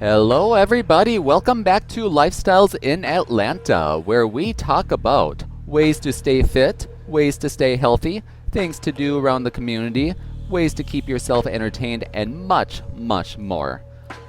Hello, everybody. Welcome back to Lifestyles in Atlanta, where we talk about ways to stay fit, ways to stay healthy, things to do around the community, ways to keep yourself entertained, and much, much more.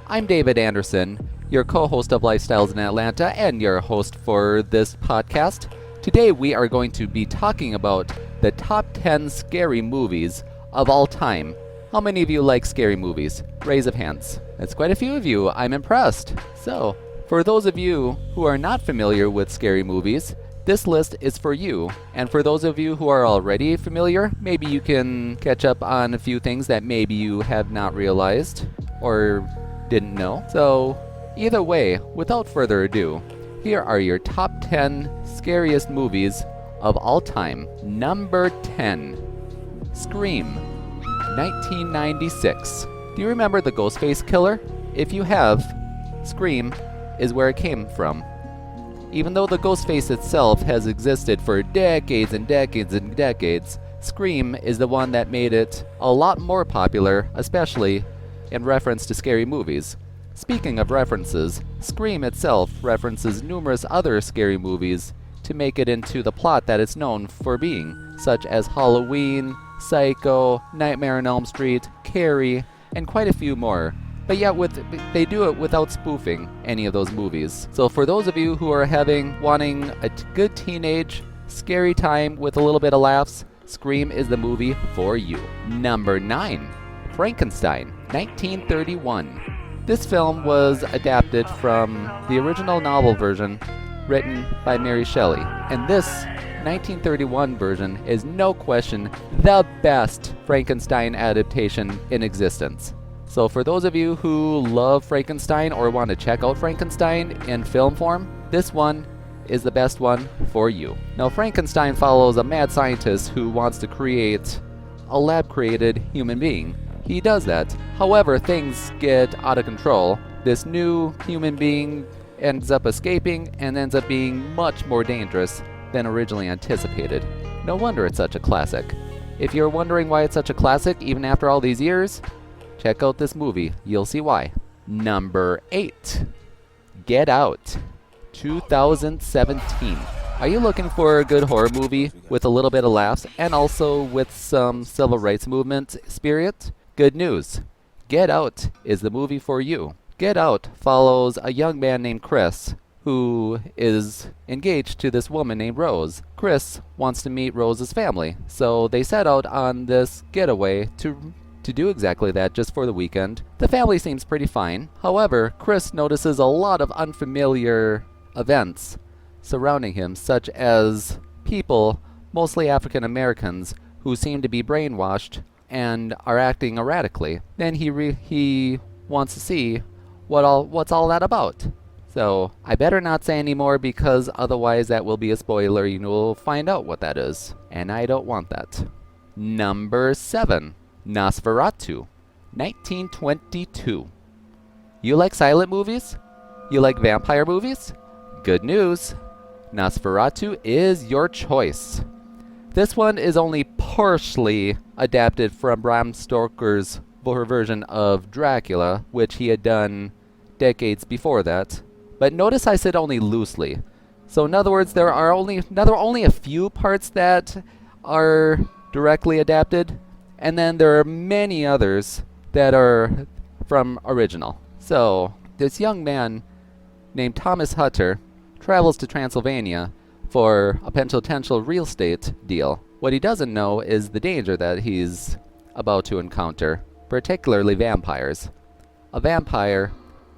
I'm David Anderson, your co-host of Lifestyles in Atlanta and your host for this podcast. Today we are going to be talking about the top 10 scary movies of all time. How many of you like scary movies? Raise of hands. That's quite a few of you. I'm impressed. So, for those of you who are not familiar with scary movies, this list is for you. And for those of you who are already familiar, maybe you can catch up on a few things that maybe you have not realized or didn't know. So, either way, without further ado, here are your top 10 scariest movies of all time. Number 10, Scream, 1996. Do you remember the Ghostface killer? If you have, Scream is where it came from. Even though the Ghostface itself has existed for decades and decades and decades, Scream is the one that made it a lot more popular, especially in reference to scary movies. Speaking of references, Scream itself references numerous other scary movies to make it into the plot that it's known for being, such as Halloween, Psycho, Nightmare on Elm Street, Carrie, and quite a few more. But yet they do it without spoofing any of those movies. So for those of you who are wanting a good teenage, scary time with a little bit of laughs, Scream is the movie for you. Number 9, Frankenstein, 1931. This film was adapted from the original novel version written by Mary Shelley. And this 1931 version is no question the best Frankenstein adaptation in existence. So for those of you who love Frankenstein or want to check out Frankenstein in film form, this one is the best one for you. Now, Frankenstein follows a mad scientist who wants to create a lab-created human being. He does that. However, things get out of control. This new human being ends up escaping and ends up being much more dangerous than originally anticipated. No wonder it's such a classic. If you're wondering why it's such a classic even after all these years, check out this movie. You'll see why. Number 8, Get Out, 2017. Are you looking for a good horror movie with a little bit of laughs and also with some civil rights movement spirit? Good news. Get Out is the movie for you. Get Out follows a young man named Chris who is engaged to this woman named Rose. Chris wants to meet Rose's family, so they set out on this getaway to do exactly that just for the weekend. The family seems pretty fine. However, Chris notices a lot of unfamiliar events surrounding him, such as people, mostly African Americans, who seem to be brainwashed and are acting erratically. Then he wants to see what's all that about. So I better not say any more because otherwise that will be a spoiler. You will find out what that is, and I don't want that. Number 7, Nosferatu, 1922. You like silent movies? You like vampire movies? Good news. Nosferatu is your choice. This one is only partially adapted from Bram Stoker's version of Dracula, which he had done decades before that. But notice I said only loosely. So in other words, there are only a few parts that are directly adapted, and then there are many others that are from original. So this young man named Thomas Hutter travels to Transylvania for a potential real estate deal. What he doesn't know is the danger that he's about to encounter, particularly vampires. A vampire,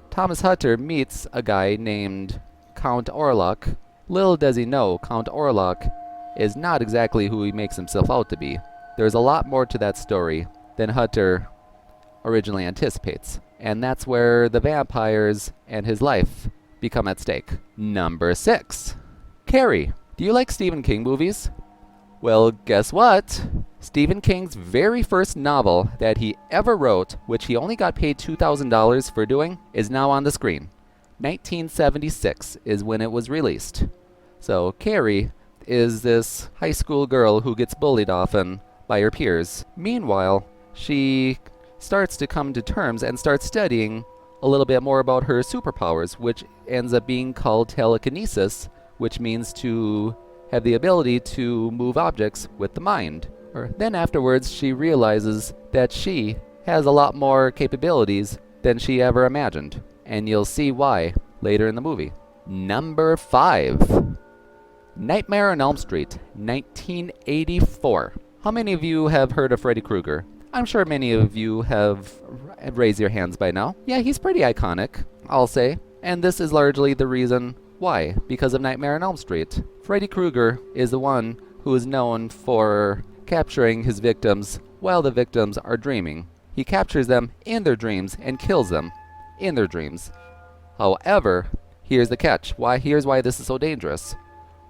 Thomas Hutter meets a guy named Count Orlok. Little does he know, Count Orlok is not exactly who he makes himself out to be. There's a lot more to that story than Hutter originally anticipates. And that's where the vampires and his life become at stake. Number 6, Carrie. Do you like Stephen King movies? Well, guess what? Stephen King's very first novel that he ever wrote, which he only got paid $2,000 for doing, is now on the screen. 1976 is when it was released. So Carrie is this high school girl who gets bullied often by her peers. Meanwhile, she starts to come to terms and starts studying a little bit more about her superpowers, which ends up being called telekinesis, which means to have the ability to move objects with the mind. Then afterwards, she realizes that she has a lot more capabilities than she ever imagined, and you'll see why later in the movie. Number 5. Nightmare on Elm Street, 1984. How many of you have heard of Freddy Krueger? I'm sure many of you have raised your hands by now. Yeah, he's pretty iconic, I'll say. And this is largely the reason why, because of Nightmare on Elm Street. Freddy Krueger is the one who is known for capturing his victims while the victims are dreaming. He captures them in their dreams and kills them in their dreams. However, here's the catch. Here's why this is so dangerous.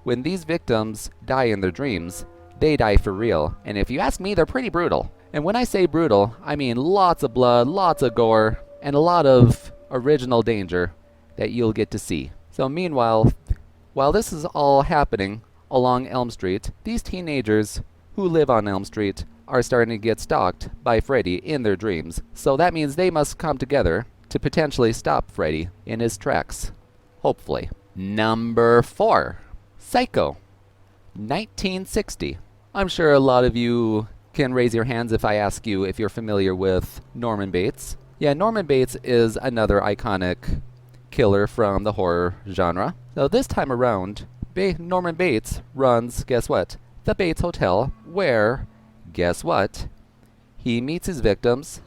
When these victims die in their dreams, they die for real. And if you ask me, they're pretty brutal. And when I say brutal, I mean lots of blood, lots of gore, and a lot of original danger that you'll get to see. So meanwhile, while this is all happening along Elm Street, these teenagers who live on Elm Street are starting to get stalked by Freddy in their dreams. So that means they must come together to potentially stop Freddy in his tracks. Hopefully. Number 4. Psycho, 1960. I'm sure a lot of you can raise your hands if I ask you if you're familiar with Norman Bates. Yeah, Norman Bates is another iconic killer from the horror genre. So this time around, Norman Bates runs, guess what? The Bates Hotel, where, guess what? He meets his victims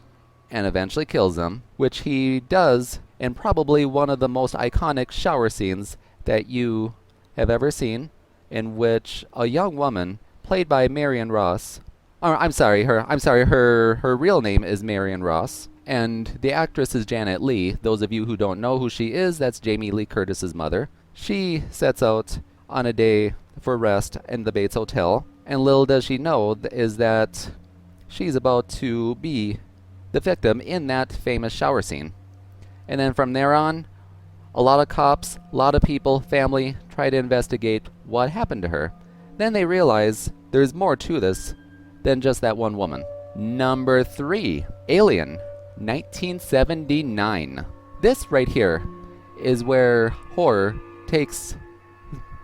and eventually kills them, which he does in probably one of the most iconic shower scenes that you have ever seen, in which a young woman played by Marion Ross, her real name is Marion Ross, and the actress is Janet Leigh. Those of you who don't know who she is, that's Jamie Lee Curtis's mother. She sets out on a day for rest in the Bates Hotel, and little does she know is that she's about to be the victim in that famous shower scene. And then from there on, a lot of cops, a lot of people, family, try to investigate what happened to her. Then they realize there's more to this than just that one woman. Number 3, Alien, 1979. This right here is where horror takes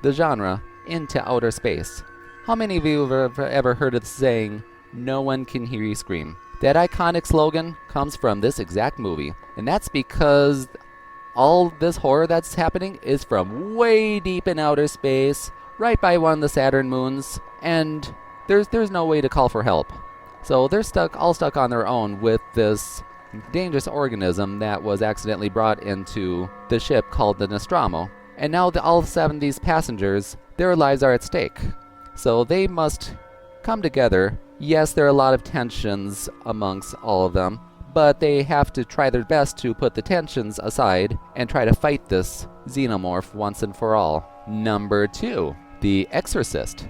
the genre into outer space. How many of you have ever heard of the saying, "No one can hear you scream"? That iconic slogan comes from this exact movie, and that's because all this horror that's happening is from way deep in outer space, right by one of the Saturn moons, and there's no way to call for help. So they're all stuck on their own with this dangerous organism that was accidentally brought into the ship called the Nostromo. And now all 7 of these passengers, their lives are at stake. So they must come together. Yes, there are a lot of tensions amongst all of them, but they have to try their best to put the tensions aside and try to fight this xenomorph once and for all. Number 2, The Exorcist,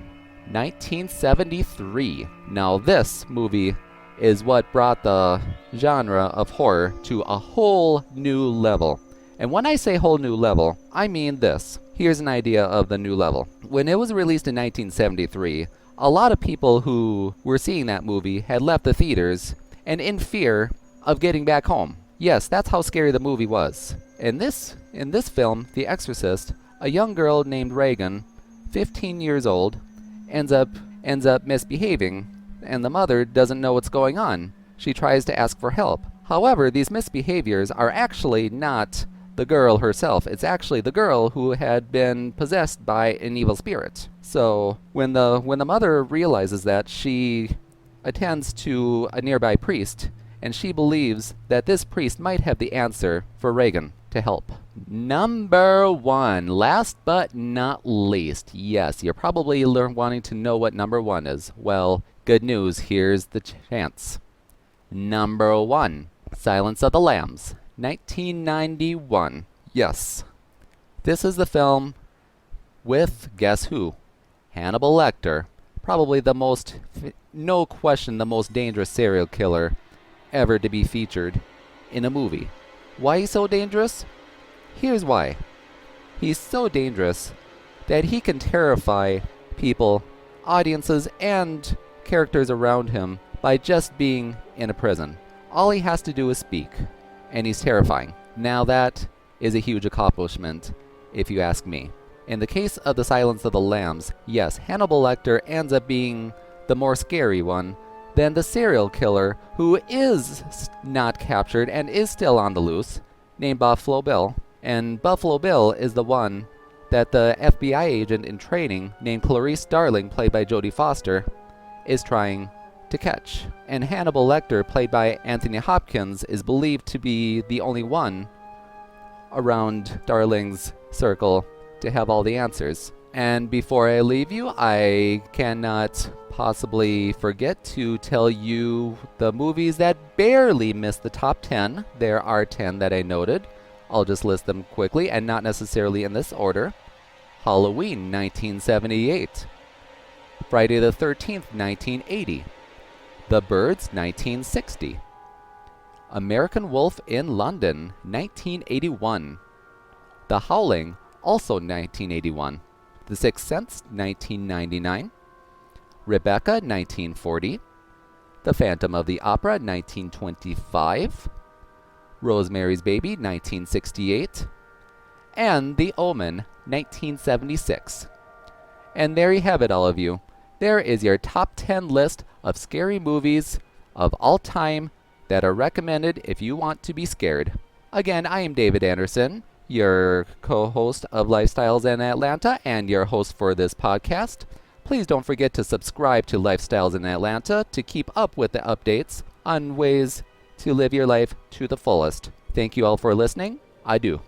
1973. Now this movie is what brought the genre of horror to a whole new level. And when I say whole new level, I mean this. Here's an idea of the new level. When it was released in 1973, a lot of people who were seeing that movie had left the theaters and in fear of getting back home. Yes, that's how scary the movie was. In this film, The Exorcist, a young girl named Regan, 15 years old, ends up misbehaving, and the mother doesn't know what's going on. She tries to ask for help. However, these misbehaviors are actually not the girl herself. It's actually the girl who had been possessed by an evil spirit. So when the mother realizes that, she attends to a nearby priest, and she believes that this priest might have the answer for Regan to help. Number 1, last but not least. Yes, you're probably wanting to know what number 1 is. Well, good news, here's the chance. Number 1, Silence of the Lambs, 1991. Yes, this is the film with, guess who? Hannibal Lecter. Probably no question, the most dangerous serial killer ever to be featured in a movie. Why he's so dangerous? Here's why. He's so dangerous that he can terrify people, audiences, and characters around him by just being in a prison. All he has to do is speak, and he's terrifying. Now that is a huge accomplishment, if you ask me. In the case of The Silence of the Lambs, yes, Hannibal Lecter ends up being the more scary one than the serial killer, who is not captured and is still on the loose, named Buffalo Bill. And Buffalo Bill is the one that the FBI agent in training, named Clarice Starling, played by Jodie Foster, is trying to catch. And Hannibal Lecter, played by Anthony Hopkins, is believed to be the only one around Starling's circle to have all the answers. And before I leave you, I cannot possibly forget to tell you the movies that barely missed the top 10. There are 10 that I noted. I'll just list them quickly and not necessarily in this order. Halloween, 1978. Friday the 13th, 1980. The Birds, 1960. American Wolf in London, 1981. The Howling, also 1981. The Sixth Sense, 1999. Rebecca, 1940. The Phantom of the Opera, 1925. Rosemary's Baby, 1968. And The Omen, 1976. And there you have it, all of you. There is your top 10 list of scary movies of all time that are recommended if you want to be scared. Again, I am David Anderson, your co-host of Lifestyles in Atlanta and your host for this podcast. Please don't forget to subscribe to Lifestyles in Atlanta to keep up with the updates on ways to live your life to the fullest. Thank you all for listening. I do.